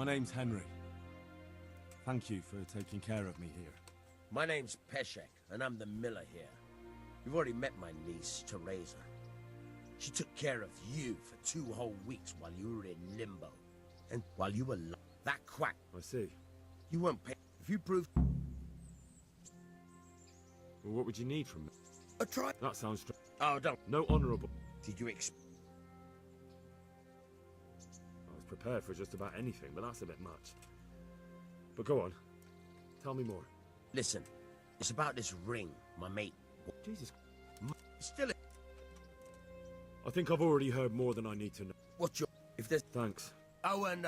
My name's Henry. Thank you for taking care of me here. My name's Peshek, and I'm the miller here. You've already met my niece, Teresa. She took care of you for 2 whole weeks while you were in limbo. And while you were that quack... I see. You weren't paying... If you proved... Well, what would you need from me? A try... That sounds... Oh, don't... No honourable... Did you I was prepared for just about anything, but that's a bit much. But go on. Tell me more. Listen, it's about this ring, my mate. Jesus... Still... I think I've already heard more than I need to know. What's your... If there's... Thanks. Oh, and,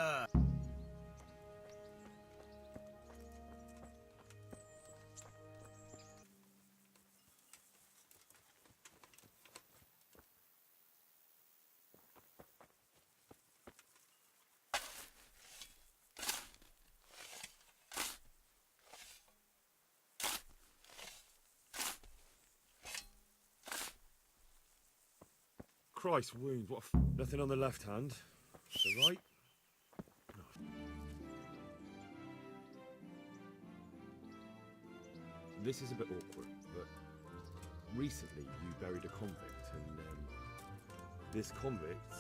Christ wounds, what a Nothing on the left hand. The right? No. This is a bit awkward, but recently you buried a convict, and this convict,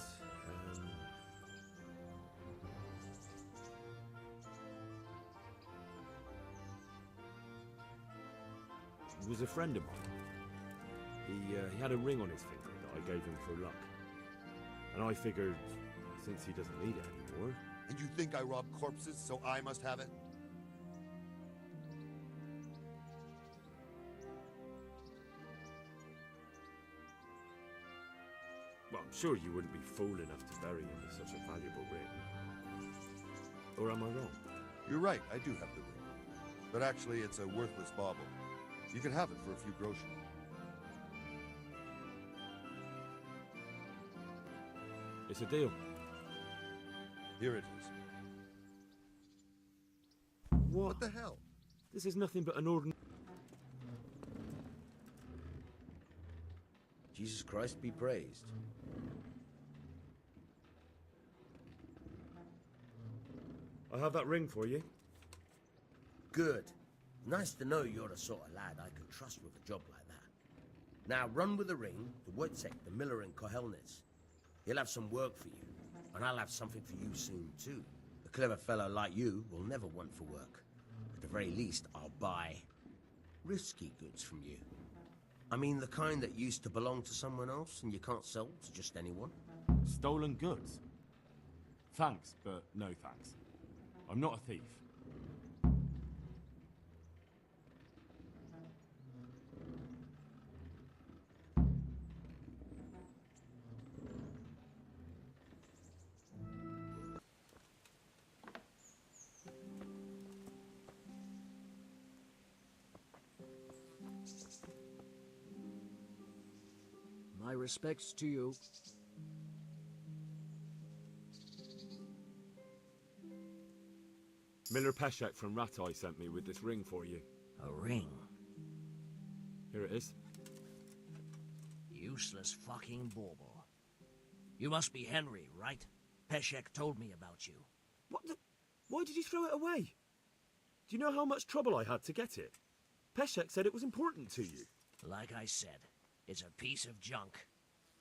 was a friend of mine. He had a ring on his finger that I gave him for luck. And I figured, since he doesn't need it anymore... And you think I rob corpses, so I must have it? Well, I'm sure you wouldn't be fool enough to bury him with such a valuable ring. Or am I wrong? You're right, I do have the ring. But actually, it's a worthless bauble. You can have it for a few groschen. It's a deal. Here it is. What the hell? This is nothing but an ordinary... Jesus Christ be praised. I have that ring for you. Good. Nice to know you're the sort of lad I could trust with a job like that. Now run with the ring to Wojtek, the miller in Kohelnitz. He'll have some work for you, and I'll have something for you soon too. A clever fellow like you will never want for work. At the very least, I'll buy risky goods from you. I mean the kind that used to belong to someone else and you can't sell to just anyone. Stolen goods? Thanks, but no thanks. I'm not a thief. My respects to you. Miller Peshek from Ratai sent me with this ring for you. A ring? Here it is. Useless fucking bauble. You must be Henry, right? Peshek told me about you. What the... Why did you throw it away? Do you know how much trouble I had to get it? Peshek said it was important to you. Like I said, it's a piece of junk.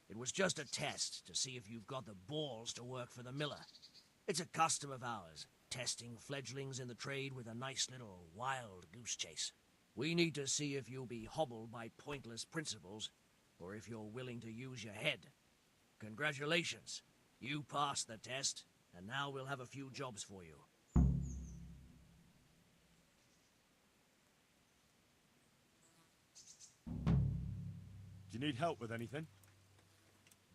It was just a test to see if you've got the balls to work for the miller. It's a custom of ours, testing fledglings in the trade with a nice little wild goose chase. We need to see if you'll be hobbled by pointless principles, or if you're willing to use your head. Congratulations. You passed the test, and now we'll have a few jobs for you. Do you need help with anything?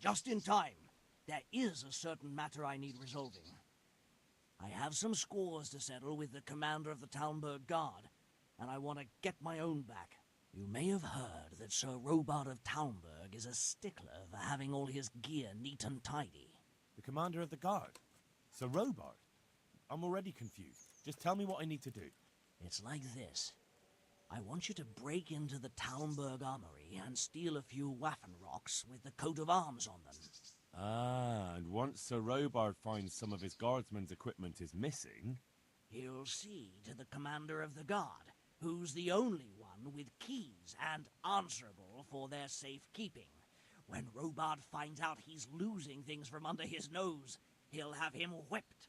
Just in time. There is a certain matter I need resolving. I have some scores to settle with the commander of the Talmberg Guard, and I want to get my own back. You may have heard that Sir Robart of Talmberg is a stickler for having all his gear neat and tidy. The commander of the guard? Sir Robart? I'm already confused. Just tell me what I need to do. It's like this. I want you to break into the Talmberg armory and steal a few Waffen rocks with the coat of arms on them. Ah, and once Sir Robard finds some of his guardsmen's equipment is missing... He'll see to the commander of the guard, who's the only one with keys and answerable for their safekeeping. When Robard finds out he's losing things from under his nose, he'll have him whipped.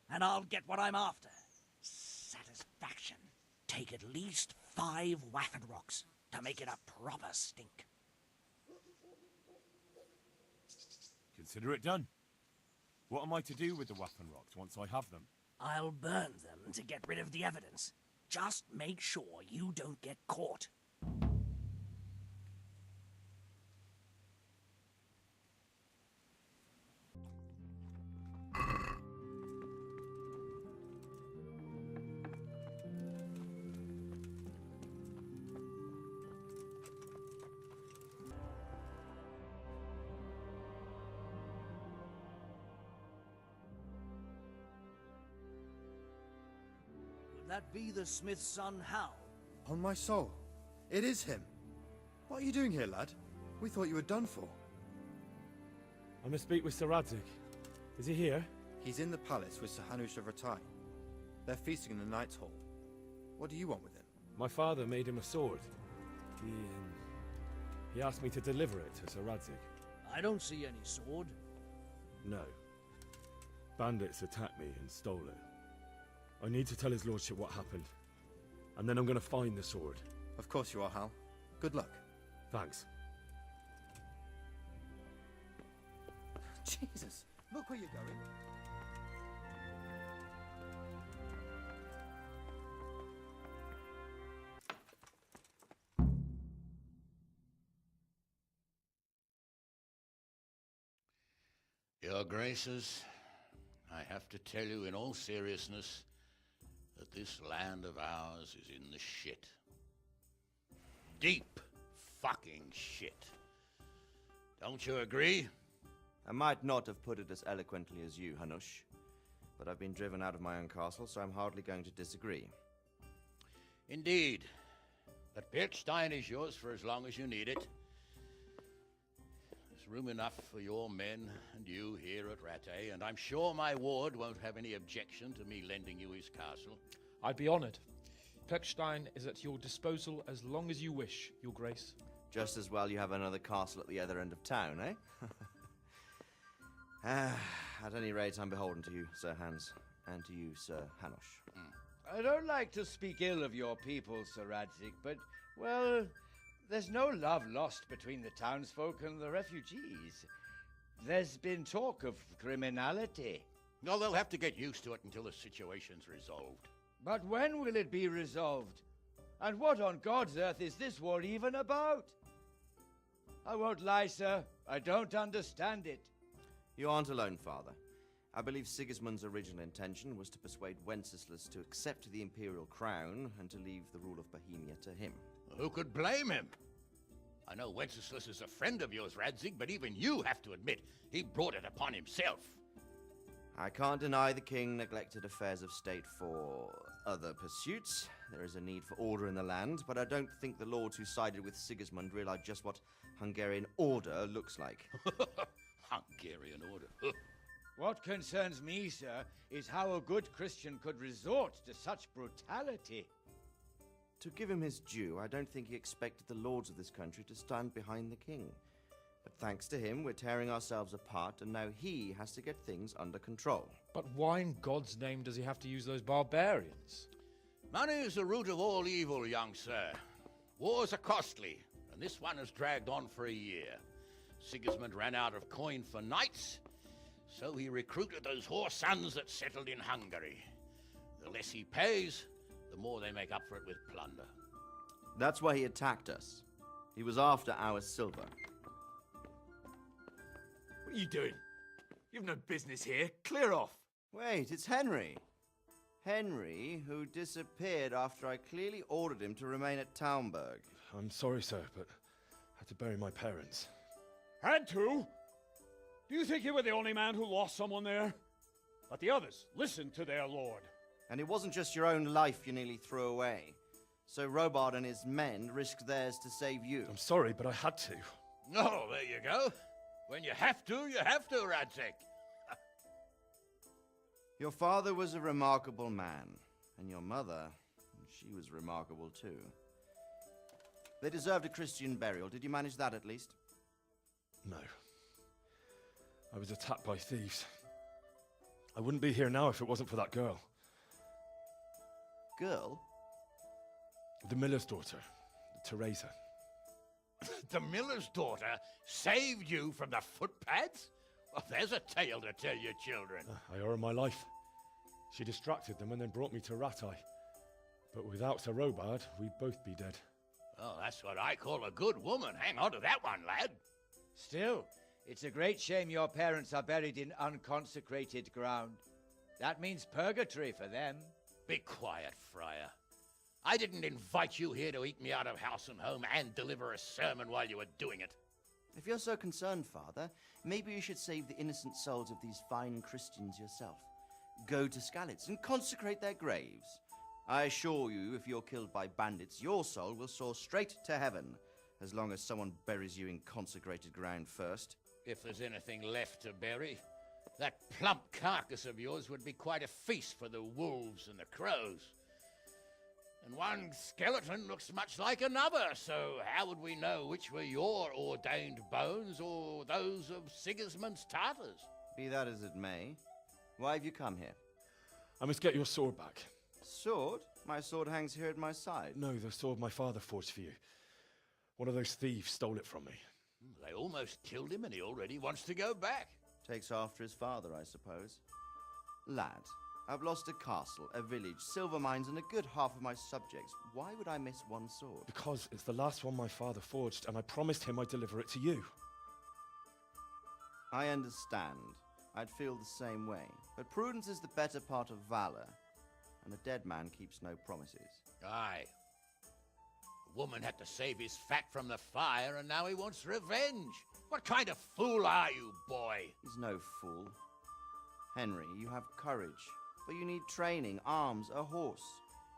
And I'll get what I'm after. Satisfaction. Take at least 5 waffen rocks to make it a proper stink. Consider it done. What am I to do with the waffen rocks once I have them? I'll burn them to get rid of the evidence. Just make sure you don't get caught. That be the smith's son, Hal? On my soul, it is him. What are you doing here, lad? We thought you were done for. I must speak with Sir Radzig. Is he here? He's in the palace with Sir Hanush of Rattay. They're feasting in the Knight's Hall. What do you want with him? My father made him a sword. He asked me to deliver it to Sir Radzig. I don't see any sword. No. Bandits attacked me and stole it. I need to tell his lordship what happened. And then I'm going to find the sword. Of course you are, Hal. Good luck. Thanks. Jesus, look where you're going. Your Graces, I have to tell you in all seriousness that this land of ours is in the shit. Deep fucking shit. Don't you agree? I might not have put it as eloquently as you, Hanush, but I've been driven out of my own castle, so I'm hardly going to disagree. Indeed. But Pirkstein is yours for as long as you need it. There's room enough for your men and you here at Rattay, and I'm sure my ward won't have any objection to me lending you his castle. I'd be honored. Pirkstein is at your disposal as long as you wish, Your Grace. Just as well you have another castle at the other end of town, eh? At any rate, I'm beholden to you, Sir Hans, and to you, Sir Hanush. I don't like to speak ill of your people, Sir Radzig, but, well, there's no love lost between the townsfolk and the refugees. There's been talk of criminality. No, they'll have to get used to it until the situation's resolved. But when will it be resolved? And what on God's earth is this war even about? I won't lie, sir. I don't understand it. You aren't alone, Father. I believe Sigismund's original intention was to persuade Wenceslas to accept the imperial crown and to leave the rule of Bohemia to him. Who could blame him? I know Wenceslas is a friend of yours, Radzig, but even you have to admit he brought it upon himself. I can't deny the king neglected affairs of state for other pursuits. There is a need for order in the land, but I don't think the lords who sided with Sigismund realized just what Hungarian order looks like. Hungarian order. What concerns me, sir, is how a good Christian could resort to such brutality. To give him his due, I don't think he expected the lords of this country to stand behind the king. But thanks to him, we're tearing ourselves apart, and now he has to get things under control. But why in God's name does he have to use those barbarians? Money is the root of all evil, young sir. Wars are costly, and this one has dragged on for a year. Sigismund ran out of coin for knights, so he recruited those whore sons that settled in Hungary. The less he pays, the more they make up for it with plunder. That's why he attacked us. He was after our silver. What are you doing? You've no business here. Clear off. Wait, it's Henry. Henry, who disappeared after I clearly ordered him to remain at Taunberg. I'm sorry, sir, but I had to bury my parents. Had to? Do you think you were the only man who lost someone there? But the others listened to their lord. And it wasn't just your own life you nearly threw away. So Robard and his men risked theirs to save you. I'm sorry, but I had to. Oh, there you go. When you have to, Radzig. Your father was a remarkable man, and your mother, she was remarkable too. They deserved a Christian burial. Did you manage that at least? No. I was attacked by thieves. I wouldn't be here now if it wasn't for that girl. Girl? The miller's daughter, Teresa. The miller's daughter saved you from the footpads? Well, there's a tale to tell your children. I owe her my life. She distracted them and then brought me to Ratai. But without Sir Robard, we'd both be dead. Oh, that's what I call a good woman. Hang on to that one, lad. Still, it's a great shame your parents are buried in unconsecrated ground. That means purgatory for them. Be quiet, Friar. I didn't invite you here to eat me out of house and home and deliver a sermon while you were doing it. If you're so concerned, Father, maybe you should save the innocent souls of these fine Christians yourself. Go to Skalitz and consecrate their graves. I assure you, if you're killed by bandits, your soul will soar straight to heaven, as long as someone buries you in consecrated ground first. If there's anything left to bury, that plump carcass of yours would be quite a feast for the wolves and the crows. And one skeleton looks much like another, so how would we know which were your ordained bones or those of Sigismund's Tartars? Be that as it may, why have you come here? I must get your sword back. Sword? My sword hangs here at my side. No, the sword my father forged for you. One of those thieves stole it from me. They almost killed him and he already wants to go back. Takes after his father, I suppose. Lad, I've lost a castle, a village, silver mines, and a good half of my subjects. Why would I miss one sword? Because it's the last one my father forged, and I promised him I'd deliver it to you. I understand. I'd feel the same way. But prudence is the better part of valor, and a dead man keeps no promises. Aye. The woman had to save his fat from the fire, and now he wants revenge. What kind of fool are you, boy? He's no fool. Henry, you have courage, but you need training, arms, a horse.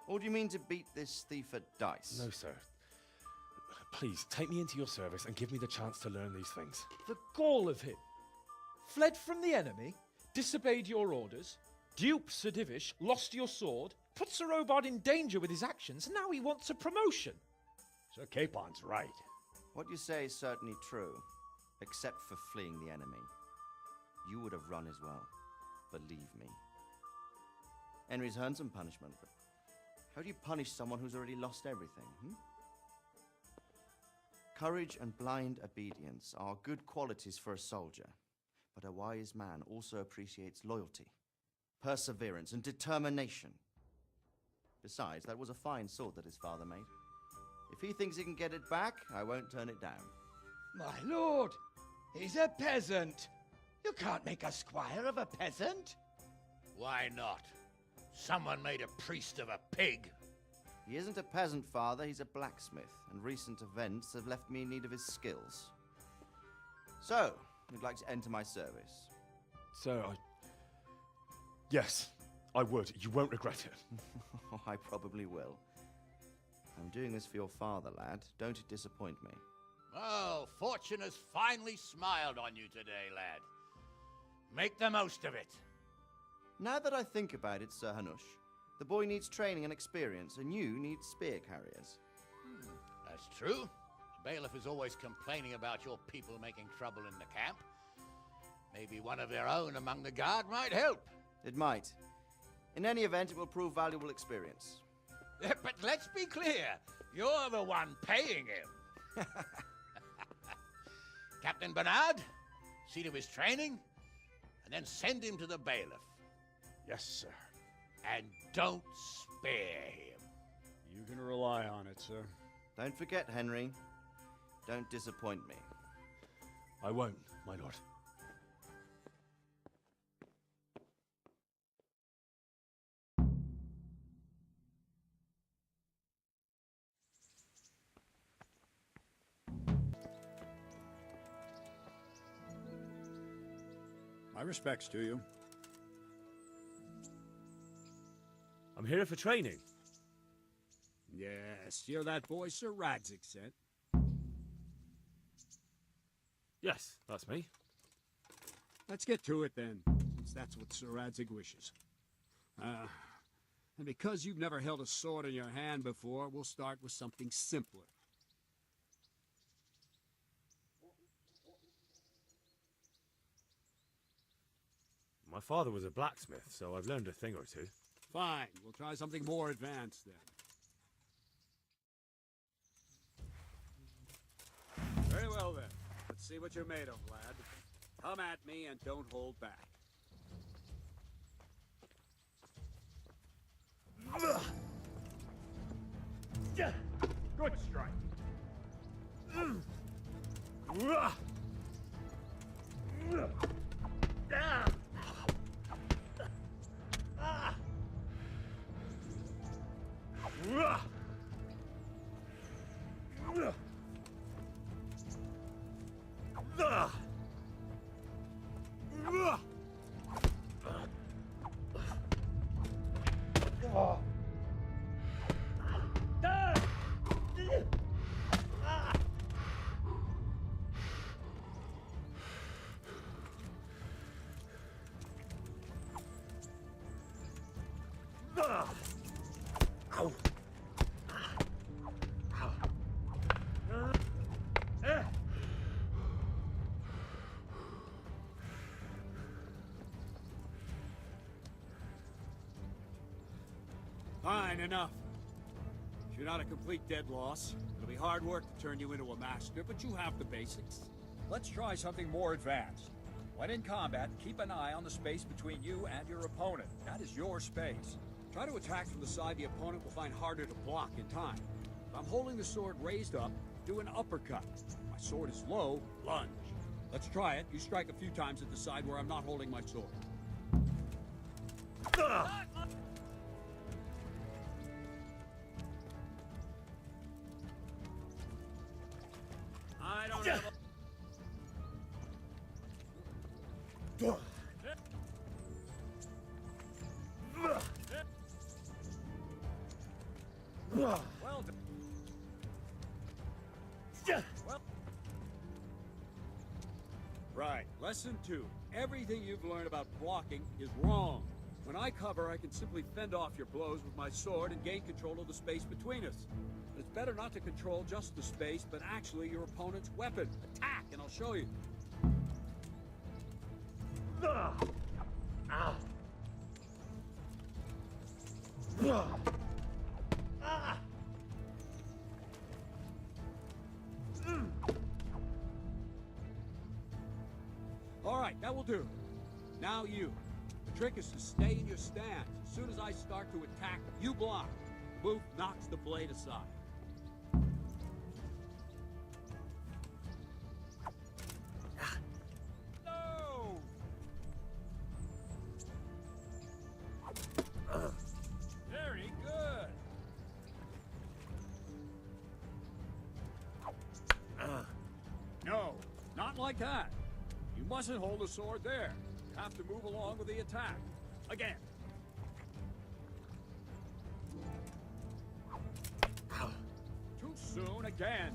Or do you mean to beat this thief at dice? No, sir. Please, take me into your service and give me the chance to learn these things. The gall of him. Fled from the enemy, disobeyed your orders, duped Sir Divish, lost your sword, put Sir Robard in danger with his actions, and now he wants a promotion. Sir Capon's right. What you say is certainly true, except for fleeing the enemy. You would have run as well, believe me. Henry's earned some punishment, but how do you punish someone who's already lost everything, Courage and blind obedience are good qualities for a soldier, but a wise man also appreciates loyalty, perseverance, and determination. Besides, that was a fine sword that his father made. If he thinks he can get it back, I won't turn it down. My lord, he's a peasant. You can't make a squire of a peasant. Why not? Someone made a priest of a pig. He isn't a peasant, father, he's a blacksmith, and recent events have left me in need of his skills. So, you'd like to enter my service? Sir, Yes, I would. You won't regret it. I probably will. I'm doing this for your father, lad. Don't it disappoint me. Oh, fortune has finally smiled on you today, lad. Make the most of it. Now that I think about it, Sir Hanush, the boy needs training and experience, and you need spear carriers. That's true. The bailiff is always complaining about your people making trouble in the camp. Maybe one of their own among the guard might help. It might. In any event, it will prove valuable experience. But let's be clear, you're the one paying him. Captain Bernard, see to his training, and then send him to the bailiff. Yes, sir. And don't spare him. You can rely on it, sir. Don't forget, Henry. Don't disappoint me. I won't, my lord. My respects to you. I'm here for training. Yes, you're that boy Sir Radzig sent. Yes, that's me. Let's get to it then, since that's what Sir Radzig wishes. And because you've never held a sword in your hand before, we'll start with something simpler. My father was a blacksmith, so I've learned a thing or two. Fine, we'll try something more advanced then. Very well then. Let's see what you're made of, lad. Come at me and don't hold back. Good strike. Fine, enough. You're not a complete dead loss. It'll be hard work to turn you into a master, but you have the basics. Let's try something more advanced. When in combat, keep an eye on the space between you and your opponent. That is your space. Try to attack from the side the opponent will find harder to block in time. If I'm holding the sword raised up, do an uppercut. If my sword is low, lunge. Let's try it. You strike a few times at the side where I'm not holding my sword. I don't have Well done. Well. Right. Lesson 2. Everything you've learned about blocking is wrong. When I cover, I can simply fend off your blows with my sword and gain control of the space between us. But it's better not to control just the space, but actually your opponent's weapon. Attack, and I'll show you. All right, that will do. Now you. The trick is to stay in your stance. As soon as I start to attack, you block. Move knocks the blade aside. No! Very good. No, not like that. You mustn't hold the sword there. You have to move along with the attack. Again. Too soon again.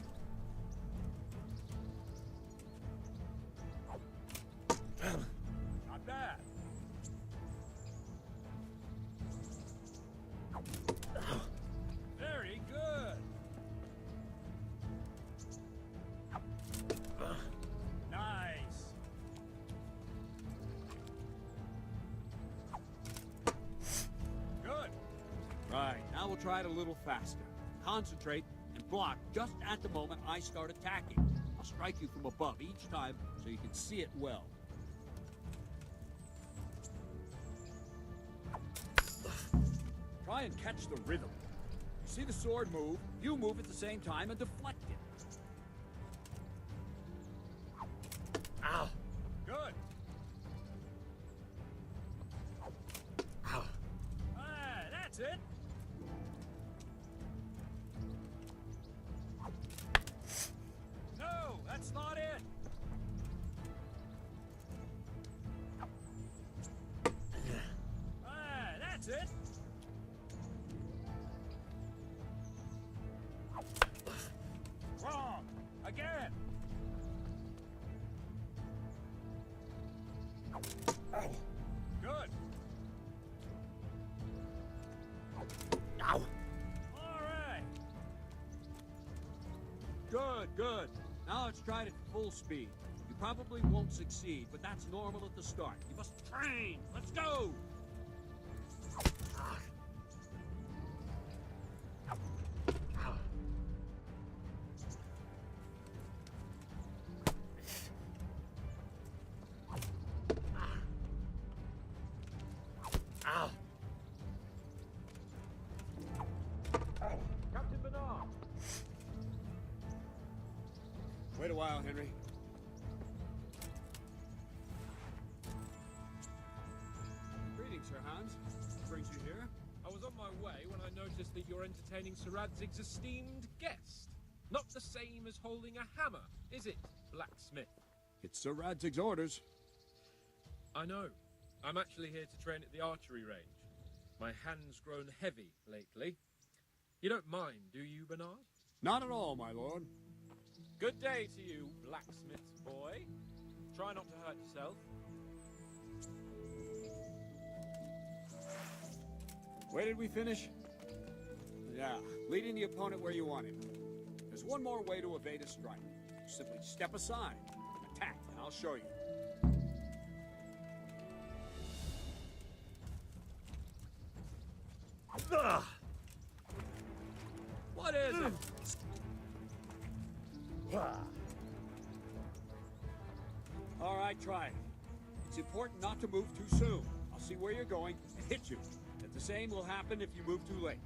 Not bad. Very good. Nice. Good. Right, now we'll try it a little faster. Concentrate and block just at the moment I start attacking. I'll strike you from above each time so you can see it well. Try and catch the rhythm. You see the sword move, you move at the same time and deflect it. Ow! Good. Ow! Ah, that's it. No, that's not it. Ah, that's it. Good. Ow! All right. Good, good. Now let's try it at full speed. You probably won't succeed, but that's normal at the start. You must train. Let's go. Ow! Captain Bernard. Wait a while, Henry. Greetings, Sir Hans. What brings you here? I was on my way when I noticed that you're entertaining Sir Radzig's esteemed guest. Not the same as holding a hammer, is it, blacksmith? It's Sir Radzig's orders. I know. I'm actually here to train at the archery range. My hand's grown heavy lately. You don't mind, do you, Bernard? Not at all, my lord. Good day to you, blacksmith's boy. Try not to hurt yourself. Where did we finish? Yeah, leading the opponent where you want him. There's one more way to evade a strike. Simply step aside and attack, and I'll show you. What is it? All right, try it. It's important not to move too soon. I'll see where you're going and hit you. And the same will happen if you move too late.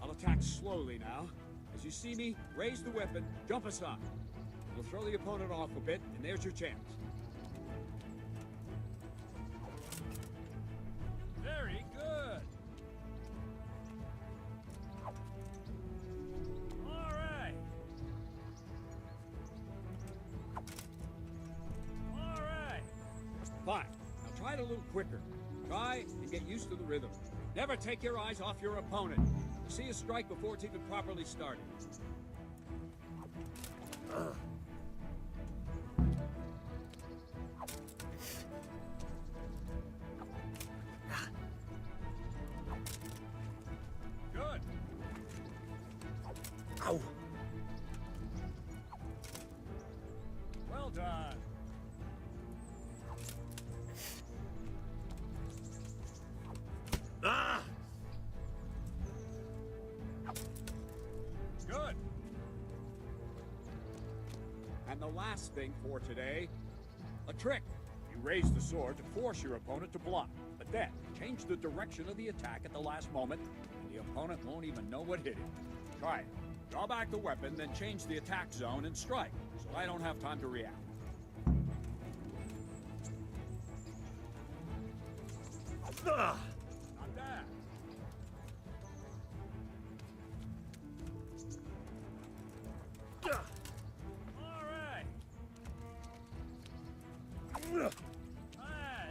I'll attack slowly now. As you see me, raise the weapon, jump aside. You'll throw the opponent off a bit, and there's your chance. Very good. All right. All right. Fine. Now try it a little quicker. Try and get used to the rhythm. Never take your eyes off your opponent. See a strike before it's even properly started. Good. Ow! Well done. Ah! Good. And the last thing for today, a trick. You raise the sword to force your opponent to block, but then change the direction of the attack at the last moment, and the opponent won't even know what hit him. Try it. Draw back the weapon, then change the attack zone and strike, so I don't have time to react. Ah! Not bad. Ah! All right.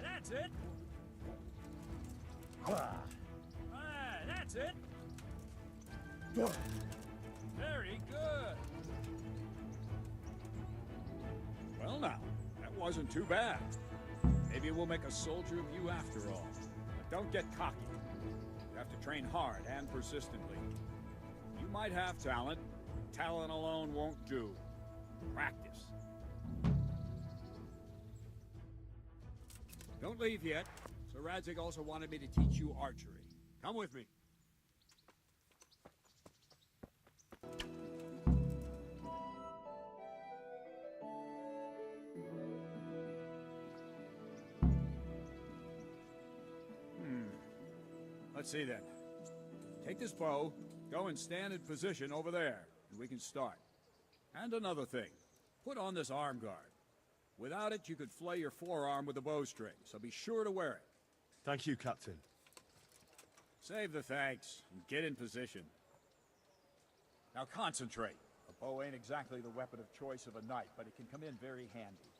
That's it. Ah! That's it. Ah! Very good. Well now, that wasn't too bad. Maybe we'll make a soldier of you after all. But don't get cocky. You have to train hard and persistently. You might have talent, but talent alone won't do. Practice. Don't leave yet. Sir Radzig also wanted me to teach you archery. Come with me. Let's see then. Take this bow, go and stand in position over there, and we can start. And another thing, put on this arm guard. Without it, you could flay your forearm with a bowstring, so be sure to wear it. Thank you, Captain. Save the thanks, and get in position. Now concentrate. A bow ain't exactly the weapon of choice of a knight, but it can come in very handy.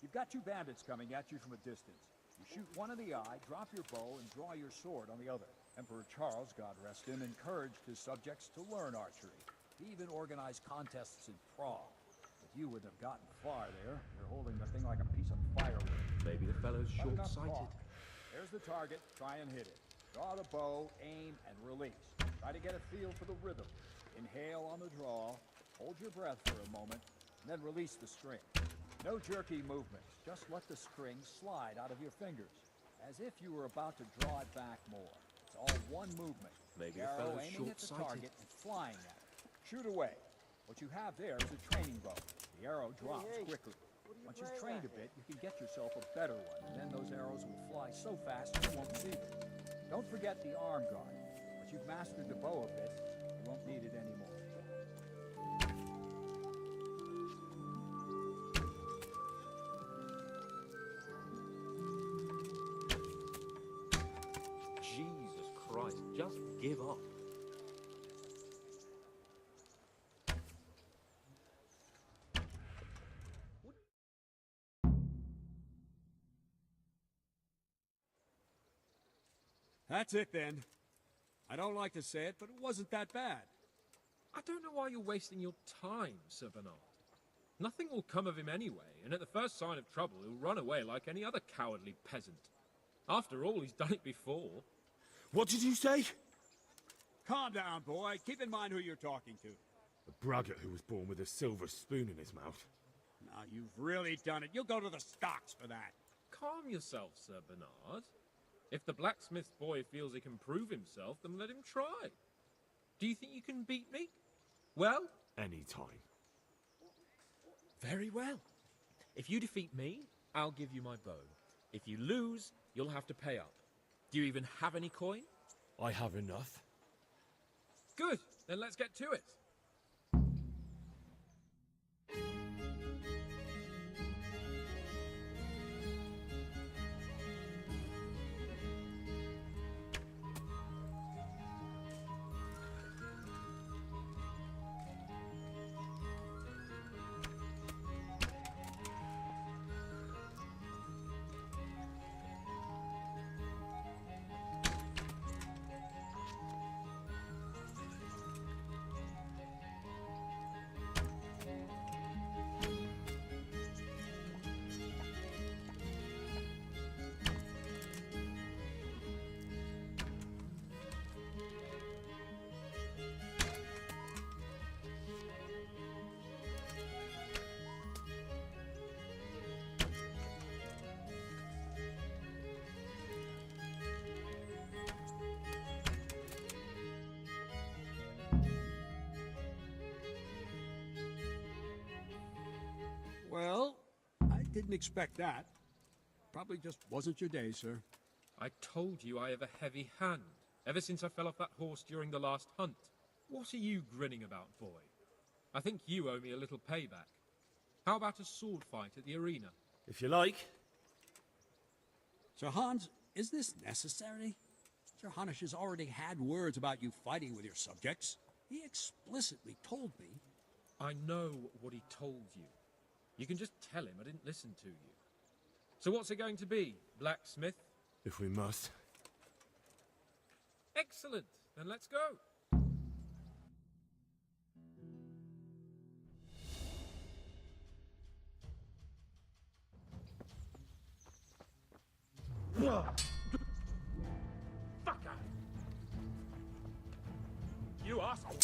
You've got two bandits coming at you from a distance. You shoot one in the eye, drop your bow, and draw your sword on the other. Emperor Charles, God rest him, encouraged his subjects to learn archery. He even organized contests in Prague. But you would have gotten far there. You're holding the thing like a piece of firewood. Maybe the fellow's But enough short-sighted. talk. There's the target. Try and hit it. Draw the bow, aim, and release. Try to get a feel for the rhythm. Inhale on the draw, hold your breath for a moment, and then release the string. No jerky movements. Just let the string slide out of your fingers, as if you were about to draw it back more. It's all one movement. Maybe the arrow fellow's aiming at the short-sighted. target and flying at it. Shoot away. What you have there is a training bow. The arrow drops quickly. Once you've trained a bit, you can get yourself a better one, and then those arrows will fly so fast you won't see them. Don't forget the arm guard. Once you've mastered the bow a bit, you won't need it anymore. Jesus Christ, just give up. That's it then. I don't like to say it, but it wasn't that bad. I don't know why you're wasting your time, Sir Bernard. Nothing will come of him anyway, and at the first sign of trouble, he'll run away like any other cowardly peasant. After all, he's done it before. What did you say? Calm down, boy. Keep in mind who you're talking to. A braggart who was born with a silver spoon in his mouth. Now, you've really done it. You'll go to the stocks for that. Calm yourself, Sir Bernard. If the blacksmith boy feels he can prove himself, then let him try. Do you think you can beat me? Well? Any time. Very well. If you defeat me, I'll give you my bow. If you lose, you'll have to pay up. Do you even have any coin? I have enough. Good, then let's get to it. Well, I didn't expect that. Probably just wasn't your day, sir. I told you I have a heavy hand, ever since I fell off that horse during the last hunt. What are you grinning about, boy? I think you owe me a little payback. How about a sword fight at the arena? If you like. Sir Hans, is this necessary? Sir Hanush has already had words about you fighting with your subjects. He explicitly told me. I know what he told you. You can just tell him I didn't listen to you. So what's it going to be, blacksmith? If we must. Excellent, then let's go. Fucker! You asshole!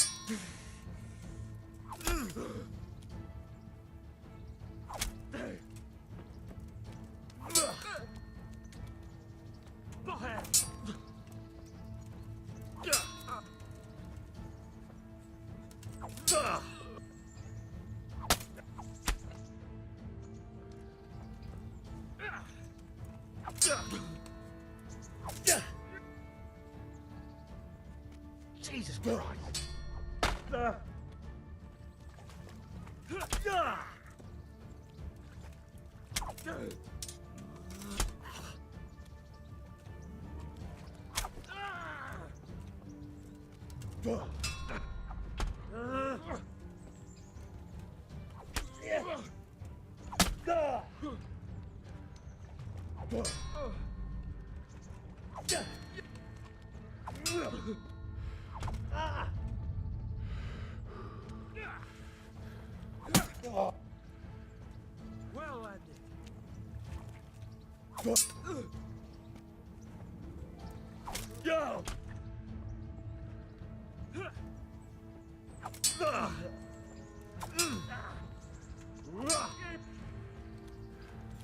Jesus Christ!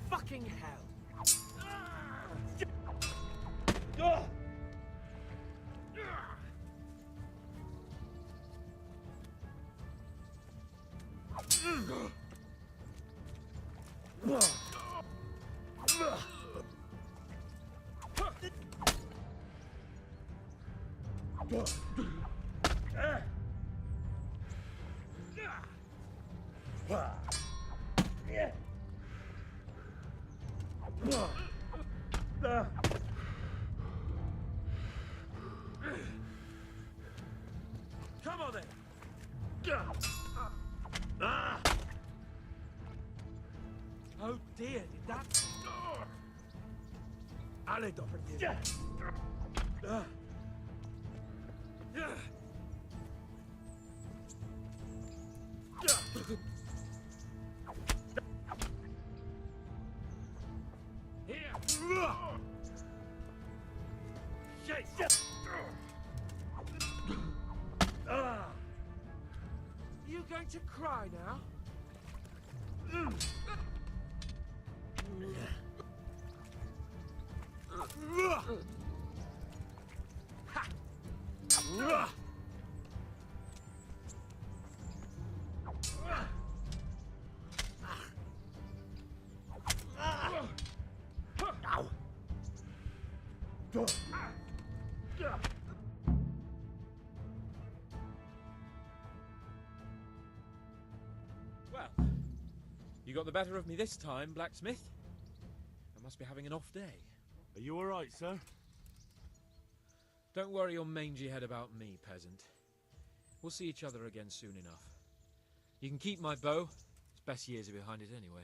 Fucking hell! Come on then! Oh dear, did that... Allez, doppelganger! You going to cry now? Well, you got the better of me this time, blacksmith. I must be having an off day. Are you alright, sir? Don't worry your mangy head about me, peasant. We'll see each other again soon enough. You can keep my bow. Its best years are behind it anyway.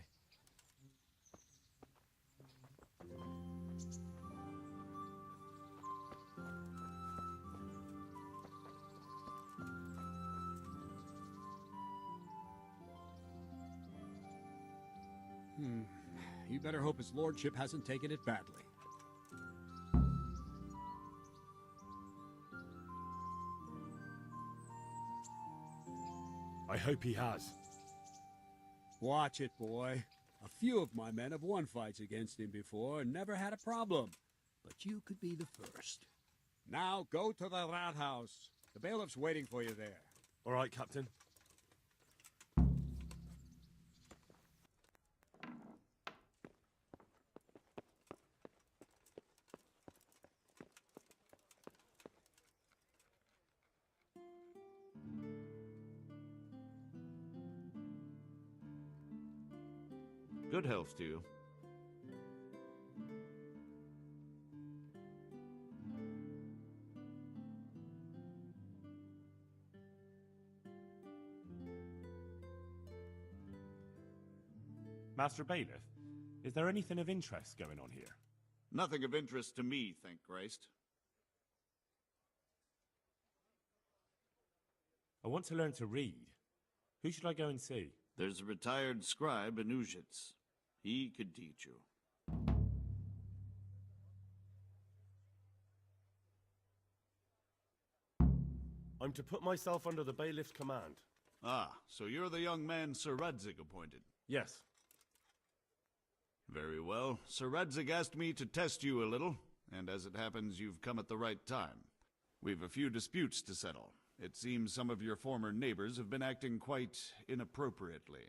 You better hope his lordship hasn't taken it badly. I hope he has. Watch it, boy. A few of my men have won fights against him before and never had a problem. But you could be the first. Now go to the rat house. The bailiff's waiting for you there. Alright, Captain. Good health to you. Master Bailiff, is there anything of interest going on here? Nothing of interest to me, thank Christ. I want to learn to read. Who should I go and see? There's a retired scribe in Uzhitz. He could teach you. I'm to put myself under the bailiff's command. Ah, so you're the young man Sir Radzig appointed. Yes. Very well. Sir Radzig asked me to test you a little, and as it happens, you've come at the right time. We've a few disputes to settle. It seems some of your former neighbors have been acting quite inappropriately.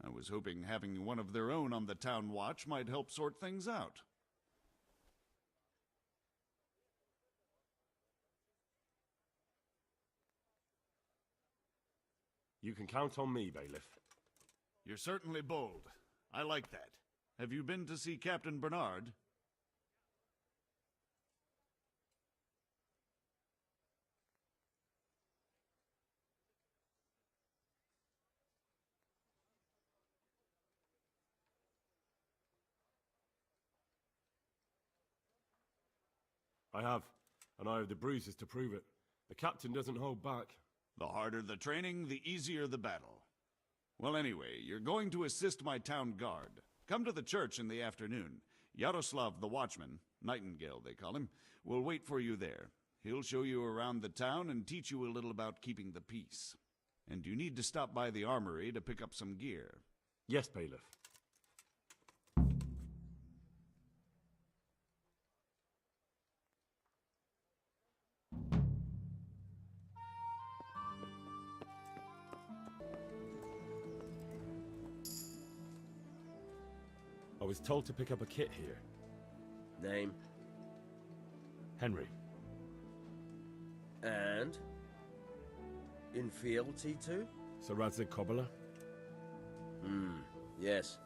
I was hoping having one of their own on the town watch might help sort things out. You can count on me, Bailiff. You're certainly bold. I like that. Have you been to see Captain Bernard? I have, and I have the bruises to prove it. The captain doesn't hold back. The harder the training, the easier the battle. Well, anyway, you're going to assist my town guard. Come to the church in the afternoon. Yaroslav the Watchman, Nightingale they call him, will wait for you there. He'll show you around the town and teach you a little about keeping the peace. And you need to stop by the armory to pick up some gear. Yes, Bailiff. I was told to pick up a kit here. Name? Henry. And? In fealty to? Sir Radzig Cobbler? Yes.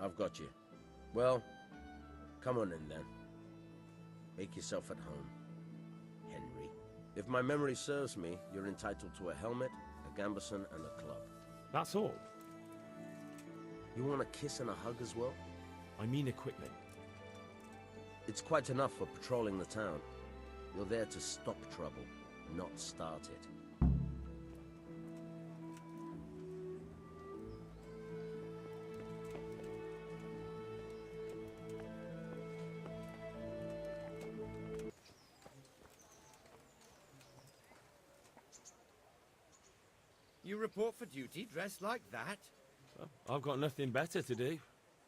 I've got you. Well, come on in then. Make yourself at home. Henry. If my memory serves me, you're entitled to a helmet, a gambeson, and a club. That's all? You want a kiss and a hug as well? I mean equipment. It's quite enough for patrolling the town. You're there to stop trouble, not start it. You report for duty dressed like that? I've got nothing better to do.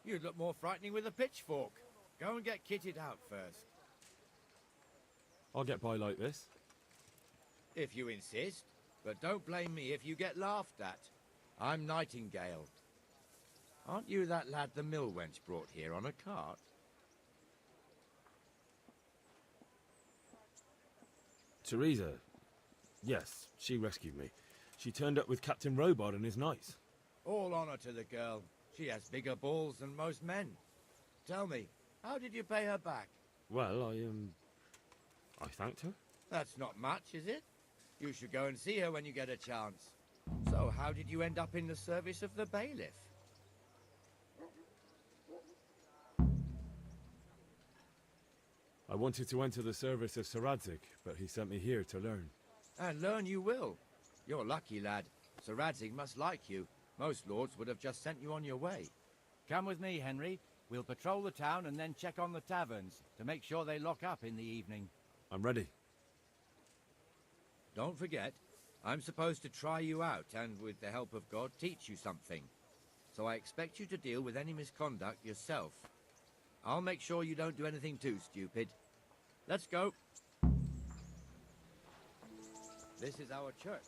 You'd look more frightening with a pitchfork. Go and get kitted out first. I'll get by like this. If you insist. But don't blame me if you get laughed at. I'm Nightingale. Aren't you that lad the mill wench brought here on a cart? Teresa. Yes, she rescued me. She turned up with Captain Robot and his knights. All honor to the girl. She has bigger balls than most men. Tell me, how did you pay her back? Well, I thanked her. That's not much, is it? You should go and see her when you get a chance. So, how did you end up in the service of the bailiff? I wanted to enter the service of Sir Radzig, but he sent me here to learn. And learn you will. You're lucky, lad. Sir Radzig must like you. Most lords would have just sent you on your way. Come with me, Henry. We'll patrol the town and then check on the taverns to make sure they lock up in the evening. I'm ready. Don't forget, I'm supposed to try you out and, with the help of God, teach you something. So I expect you to deal with any misconduct yourself. I'll make sure you don't do anything too stupid. Let's go. This is our church.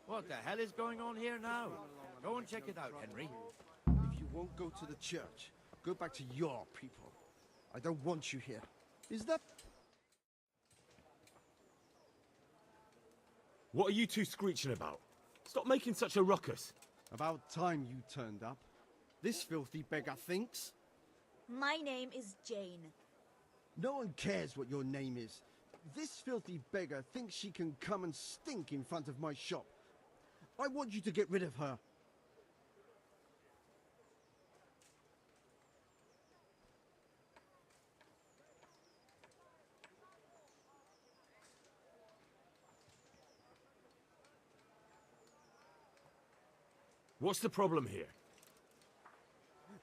What the hell is going on here now? Go and check it out, Henry. If you won't go to the church, go back to your people. I don't want you here. Is that... What are you two screeching about? Stop making such a ruckus. About time you turned up. This filthy beggar thinks. My name is Jane. No one cares what your name is. This filthy beggar thinks she can come and stink in front of my shop. I want you to get rid of her. What's the problem here?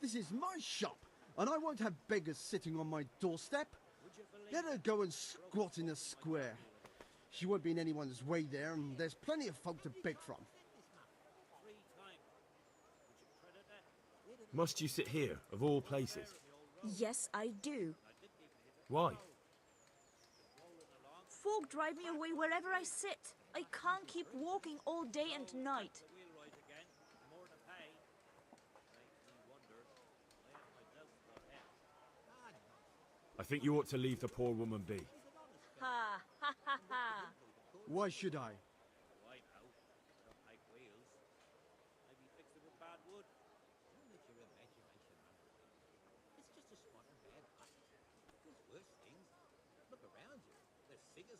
This is my shop, and I won't have beggars sitting on my doorstep. Let her go and squat in a square. She won't be in anyone's way there, and there's plenty of folk to beg from. Must you sit here, of all places? Yes, I do. Why? Folk drive me away wherever I sit. I can't keep walking all day and night. I think you ought to leave the poor woman be. Ha, ha, ha, ha. Why should I?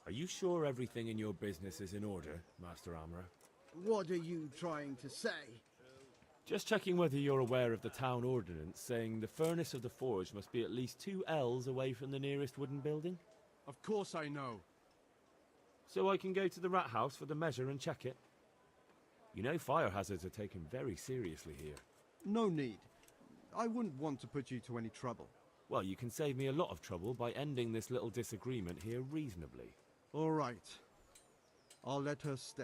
Are you sure everything in your business is in order, Master Armourer? What are you trying to say? Just checking whether you're aware of the town ordinance saying the furnace of the forge must be at least 2 ells away from the nearest wooden building. Of course I know. So I can go to the rat house for the measure and check it. You know fire hazards are taken very seriously here. No need. I wouldn't want to put you to any trouble. Well, you can save me a lot of trouble by ending this little disagreement here reasonably. All right. I'll let her stay.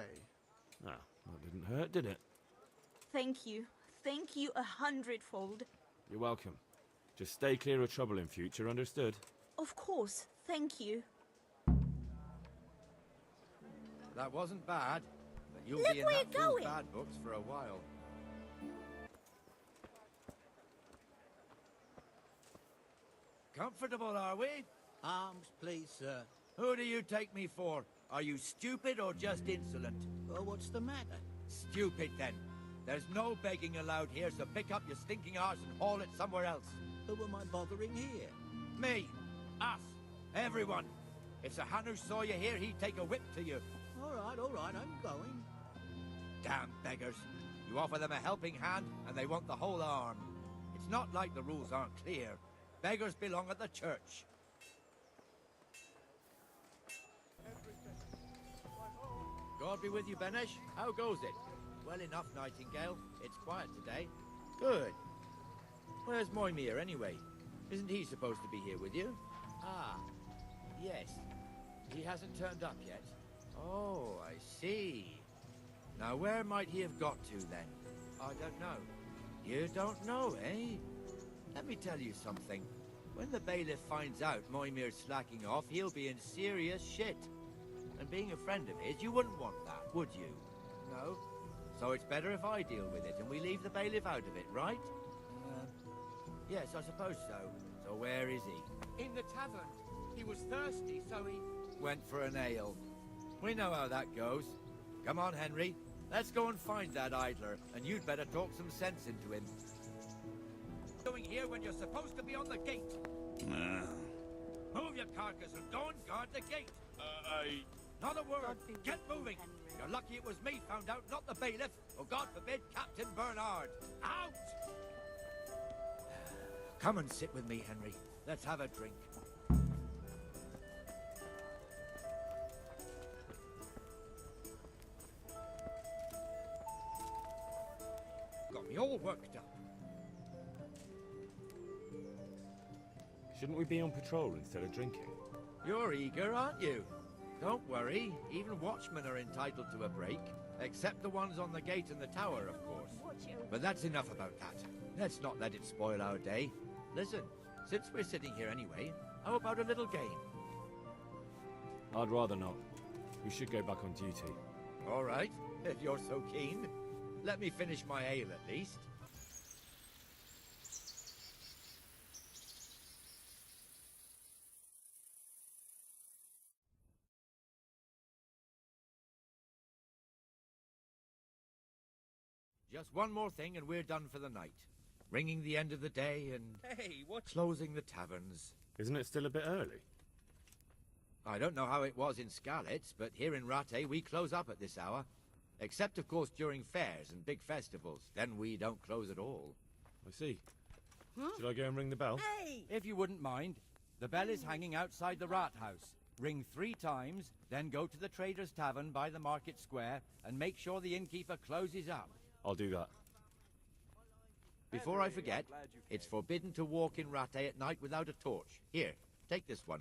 Ah, that didn't hurt, did it? Thank you. Thank you 100-fold. You're welcome. Just stay clear of trouble in future, understood? Of course. Thank you. That wasn't bad, but you'll Look be in where that you're fool's going. bad books for a while. Comfortable, are we? Arms, please, sir. Who do you take me for? Are you stupid or just insolent? Well, what's the matter? Stupid, then. There's no begging allowed here, so pick up your stinking arse and haul it somewhere else. Who am I bothering here? Me. Us. Everyone. If Sir Hanush saw you here, he'd take a whip to you. All right, I'm going. Damn beggars. You offer them a helping hand, and they want the whole arm. It's not like the rules aren't clear. Beggars belong at the church. God be with you, Benesh. How goes it? Well enough, Nightingale. It's quiet today. Good. Where's Moimir, anyway? Isn't he supposed to be here with you? Ah, yes. He hasn't turned up yet. Oh, I see. Now, where might he have got to, then? I don't know. You don't know, eh? Let me tell you something. When the bailiff finds out Moimir's slacking off, he'll be in serious shit. And being a friend of his, you wouldn't want that, would you? No? So it's better if I deal with it and we leave the bailiff out of it, right? Yes, I suppose so. So where is he? In the tavern. He was thirsty, so he... Went for an ale. We know how that goes. Come on, Henry. Let's go and find that idler, and you'd better talk some sense into him. Going here when you're supposed to be on the gate. Move your carcass and go and guard the gate. Not a word. Get moving. You're lucky it was me found out, not the bailiff, or God forbid, Captain Bernard. Out! Come and sit with me, Henry. Let's have a drink. Got me all worked up. Shouldn't we be on patrol instead of drinking? You're eager, aren't you? Don't worry. Even watchmen are entitled to a break. Except the ones on the gate and the tower, of course. But that's enough about that. Let's not let it spoil our day. Listen, since we're sitting here anyway, how about a little game? I'd rather not. We should go back on duty. All right, if you're so keen. Let me finish my ale at least. Just one more thing and we're done for the night. Ringing the end of the day and closing the taverns. Isn't it still a bit early? I don't know how it was in Skalitz, but here in Rattay we close up at this hour. Except, of course, during fairs and big festivals. Then we don't close at all. I see. Should I go and ring the bell? If you wouldn't mind. The bell is hanging outside the rat house. Ring 3 times, then go to the Trader's Tavern by the market square and make sure the innkeeper closes up. I'll do that. Before I forget, it's forbidden to walk in Rattay at night without a torch. Here, take this one.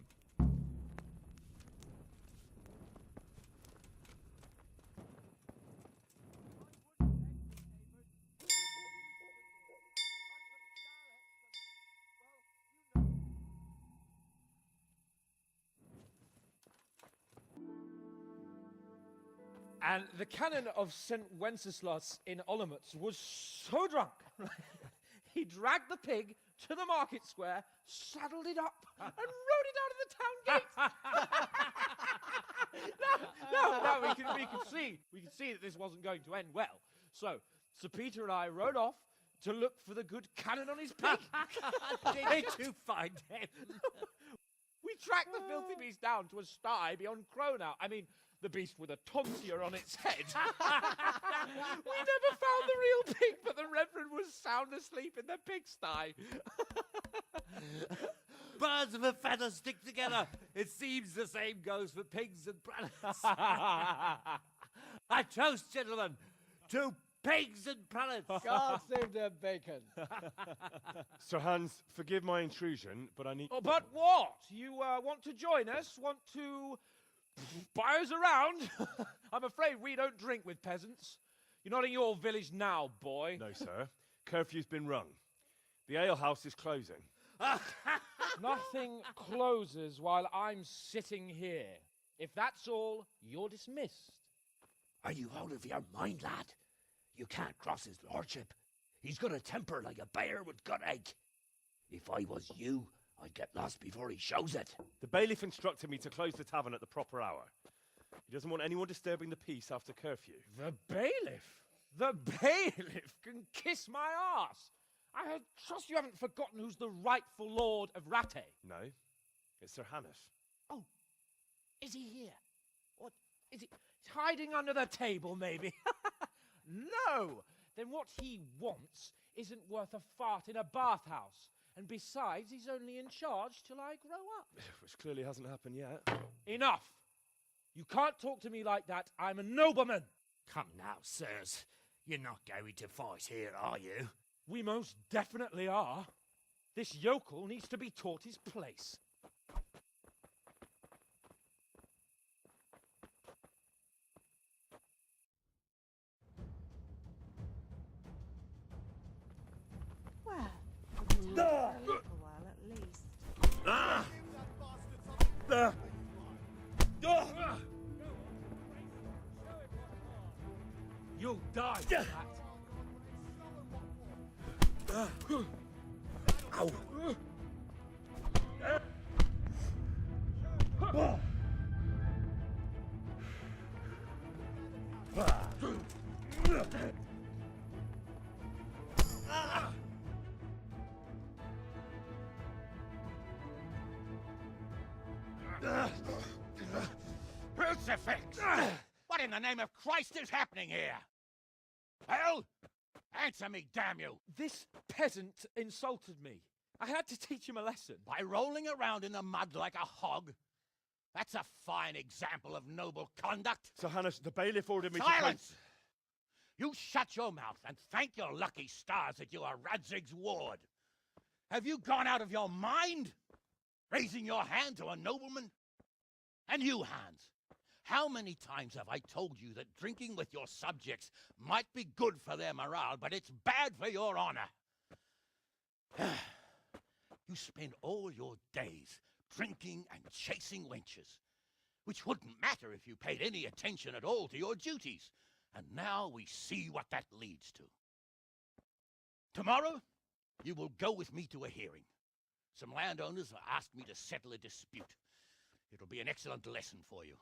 And the canon of St. Wenceslas in Olomouc was so drunk, he dragged the pig to the market square, saddled it up, and rode it out of the town gate. No, we can see that this wasn't going to end well. So, Sir Peter and I rode off to look for the good canon on his pig. Did you find him? We tracked the filthy beast down to a sty beyond Cronau. I mean, the beast with a tonsure on its head. We never found the real pig, but the Reverend was sound asleep in the pigsty. Birds of a feather stick together. It seems the same goes for pigs and brannets. I toast, gentlemen, to pigs and pullets. God save their bacon. Sir Hans, forgive my intrusion, but I need... Oh, but what? You want to join us? Want to buy us around? I'm afraid we don't drink with peasants. You're not in your village now, boy. No, sir. Curfew's been rung. The alehouse is closing. Nothing closes while I'm sitting here. If that's all, you're dismissed. Are you out of your mind, lad? You can't cross his lordship. He's got a temper like a bear with gut ache. If I was you, I'd get lost before he shows it. The bailiff instructed me to close the tavern at the proper hour. He doesn't want anyone disturbing the peace after curfew. The bailiff? The bailiff can kiss my arse. I trust you haven't forgotten who's the rightful lord of Rattay. No, it's Sir Hannes. Oh, is he here? What, is he hiding under the table, maybe? No! Then what he wants isn't worth a fart in a bathhouse. And besides, he's only in charge till I grow up. Which clearly hasn't happened yet. Enough! You can't talk to me like that. I'm a nobleman. Come now, sirs. You're not going to fight here, are you? We most definitely are. This yokel needs to be taught his place. Well, for a little while at least. You'll die for that. Ow! Crucifix! What in the name of Christ is happening here? Hell? Answer me, damn you! This peasant insulted me. I had to teach him a lesson. By rolling around in the mud like a hog? That's a fine example of noble conduct. Sir Hannes, the bailiff ordered me Silence! You shut your mouth and thank your lucky stars that you are Radzig's ward. Have you gone out of your mind? Raising your hand to a nobleman? And you, Hans, how many times have I told you that drinking with your subjects might be good for their morale, but it's bad for your honor? You spend all your days drinking and chasing wenches, which wouldn't matter if you paid any attention at all to your duties. And now we see what that leads to. Tomorrow, you will go with me to a hearing. Some landowners have asked me to settle a dispute. It'll be an excellent lesson for you.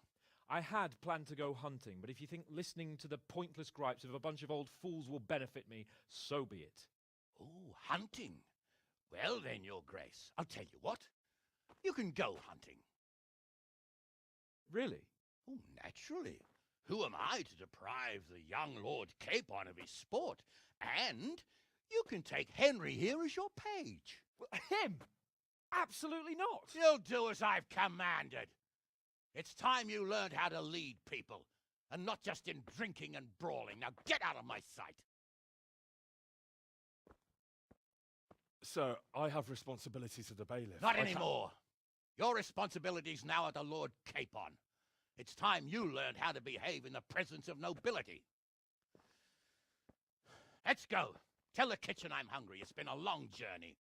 I had planned to go hunting, but if you think listening to the pointless gripes of a bunch of old fools will benefit me, so be it. Oh, hunting. Well then, Your Grace, I'll tell you what. You can go hunting. Really? Oh, naturally. Who am I to deprive the young Lord Capon of his sport? And you can take Henry here as your page. Him? Absolutely not. You'll do as I've commanded. It's time you learned how to lead people, and not just in drinking and brawling. Now get out of my sight. Sir, I have responsibilities to the bailiff. Not anymore. Your responsibilities now are the Lord Capon. It's time you learned how to behave in the presence of nobility. Let's go. Tell the kitchen I'm hungry. It's been a long journey.